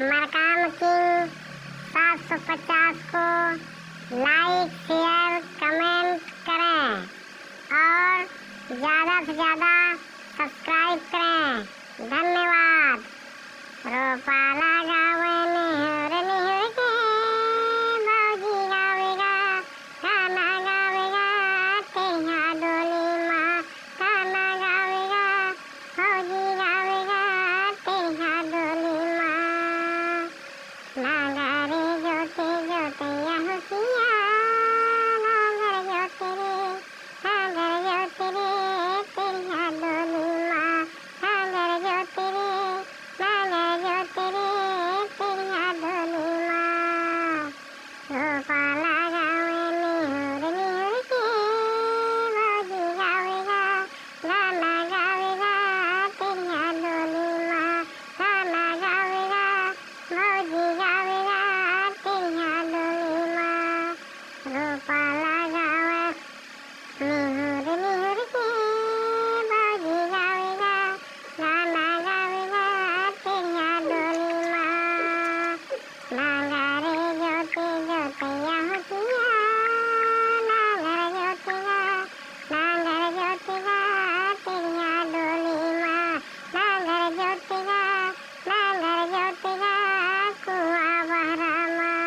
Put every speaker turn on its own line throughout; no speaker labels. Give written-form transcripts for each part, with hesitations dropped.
Markam king 750 को like share comment करें और ज़्यादा से ज़्यादा सब्सक्राइब करें। धन्यवाद। रोपाला गावे निहुर निहुर के भौजी गावेगा गाना गावेगा तेहा डोली माँ गाना गावेगा भौजी गावेगा तेहा डोली माँ नागारे जोते जोते यहुसिया नागर जोते रे तेहा डोली माँ नागर जोते रे तेहा डोली माँ रोपाला गावे निहुर निहुर के भौजी गावेगा गाना गावेगा तेहा डोली माँ गाना गावेगा भौजी गावेगा तेहा डोली माँ रोपाला गावे निहुर निहुर के भौजी गावेगा गाना गावेगा तेहा डोली माँ नागारे जोते जोते यहुसिया नागर जोतेगा तेहा डोली माँ नागर जोतेगा कुआं बहरा माँ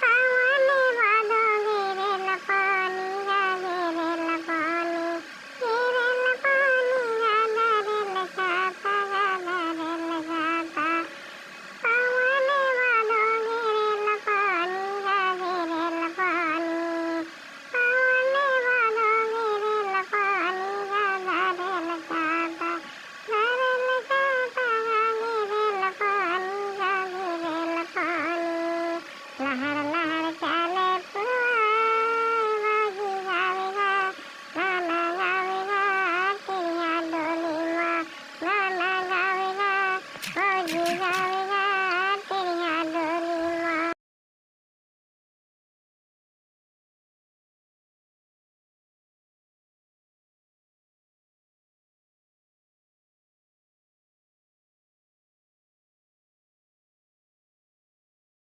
सावने भादो घेरेला पानी गा घेरेला पानी घेरेला पानी गादरेला छाता गादरेला छाता सावने भादो घेरेला पानी गा घेरेला पानी सावने भादो घेरेला पानी गादरेला छाता गादरेला छाता घेरेला पानी घेरेला पानी लहर लहर चाले पुरवाए भौजी गावेगा गाना गावेगा तेहा डोली माँ गाना गावेगा भौजी गावेगा